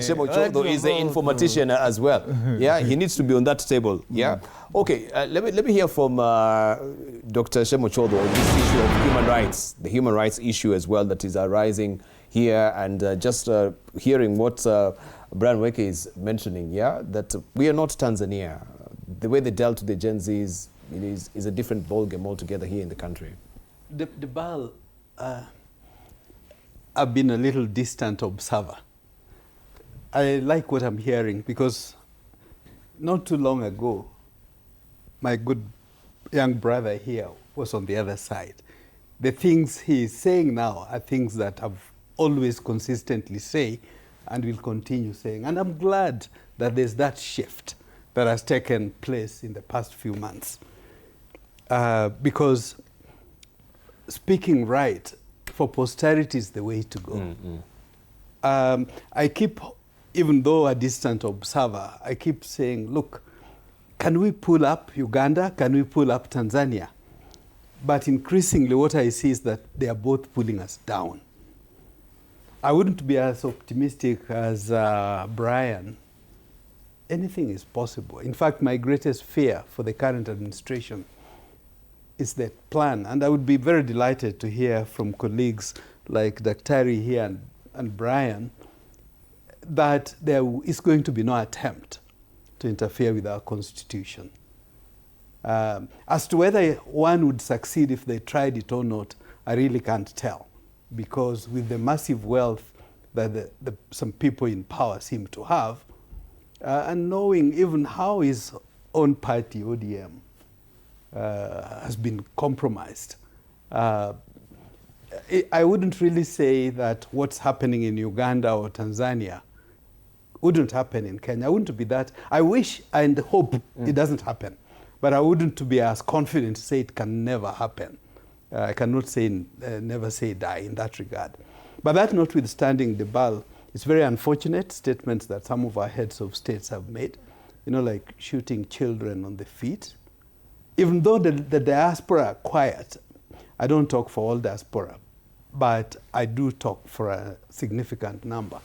Shem Ochuodho is an informatician as well. Yeah, he needs to be on that table. Yeah. Okay, let me hear from Dr. Shem Ochuodho on this issue of human rights, the human rights issue as well that is arising here, and just hearing what Brian Weke is mentioning, yeah, that we are not Tanzania. The way they dealt with the Gen Zs is a different ballgame altogether here in the country. The BAL, I've been a little distant observer. I like what I'm hearing because not too long ago, my good young brother here was on the other side. The things he's saying now are things that I've always consistently say and will continue saying. And I'm glad that there's that shift that has taken place in the past few months. Because speaking right for posterity is the way to go. I keep, even though a distant observer, I keep saying, look, can we pull up Uganda? Can we pull up Tanzania? But increasingly what I see is that they are both pulling us down. I wouldn't be as optimistic as Brian. Anything is possible. In fact, my greatest fear for the current administration is the plan. And I would be very delighted to hear from colleagues like Daktari here and Brian that there is going to be no attempt to interfere with our constitution. As to whether one would succeed if they tried it or not, I really can't tell. Because with the massive wealth that some people in power seem to have, and knowing even how his own party, ODM, has been compromised, I wouldn't really say that what's happening in Uganda or Tanzania wouldn't happen in Kenya. I wouldn't be that. I wish and hope it doesn't happen, but I wouldn't be as confident to say it can never happen. I cannot say never say die in that regard. But that notwithstanding, the BAL, it's very unfortunate statements that some of our heads of states have made, you know, like shooting children on the feet. Even though the diaspora are quiet, I don't talk for all diaspora, but I do talk for a significant number.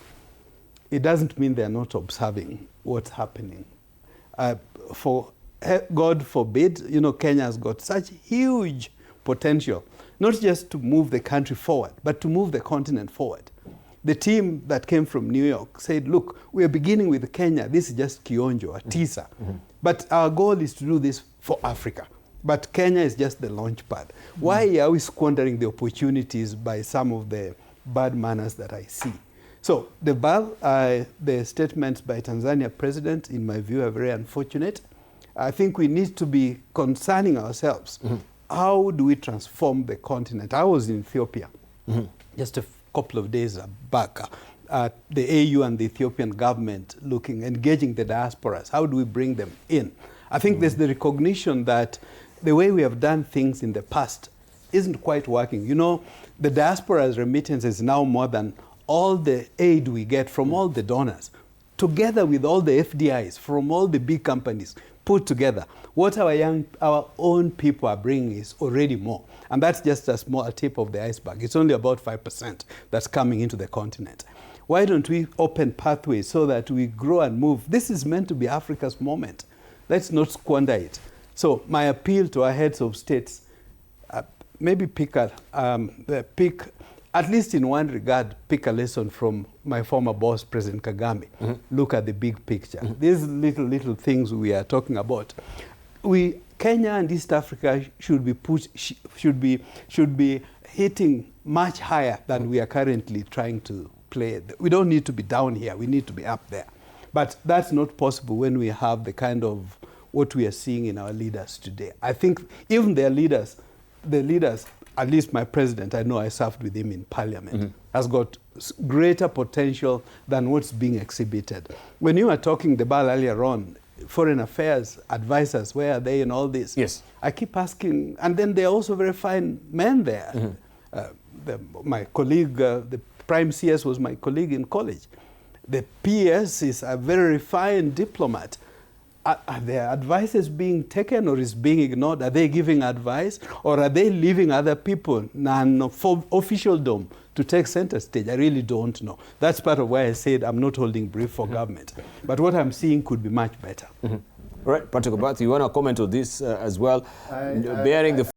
It doesn't mean they're not observing what's happening. For God forbid, you know, Kenya has got such huge potential, not just to move the country forward, but to move the continent forward. The team that came from New York said, look, we are beginning with Kenya. This is just Kionjo, a teaser. But our goal is to do this for Africa. But Kenya is just the launch pad. Why are we squandering the opportunities by some of the bad manners that I see? So the BAL, the statements by Tanzania president, in my view, are very unfortunate. I think we need to be concerning ourselves. How do we transform the continent? I was in Ethiopia just a couple of days back. The AU and the Ethiopian government engaging the diasporas. How do we bring them in? I think there's the recognition that the way we have done things in the past isn't quite working. You know, the diaspora's remittance is now more than all the aid we get from all the donors, together with all the FDIs from all the big companies put together. What our own people are bringing is already more. And that's just a small tip of the iceberg. It's only about 5% that's coming into the continent. Why don't we open pathways so that we grow and move? This is meant to be Africa's moment. Let's not squander it. So my appeal to our heads of states, maybe at least in one regard, pick a lesson from my former boss, President Kagame. Look at the big picture. These little things we are talking about. Kenya and East Africa should be hitting much higher than we are currently trying to play. We don't need to be down here. We need to be up there. But that's not possible when we have the kind of what we are seeing in our leaders today. I think even the leaders, at least my president, I know I served with him in parliament, has got greater potential than what's being exhibited. When you were talking the BAL earlier on, foreign affairs advisors, where are they in all this? Yes. I keep asking, and then there are also very fine men there. My colleague, the Prime CS was my colleague in college. The PS is a very refined diplomat. Are their advices being taken or is being ignored? Are they giving advice or are they leaving other people for officialdom to take center stage? I really don't know. That's part of why I said I'm not holding brief for government. But what I'm seeing could be much better. Right, Patrick Obath, you want to comment on this as well? Bearing the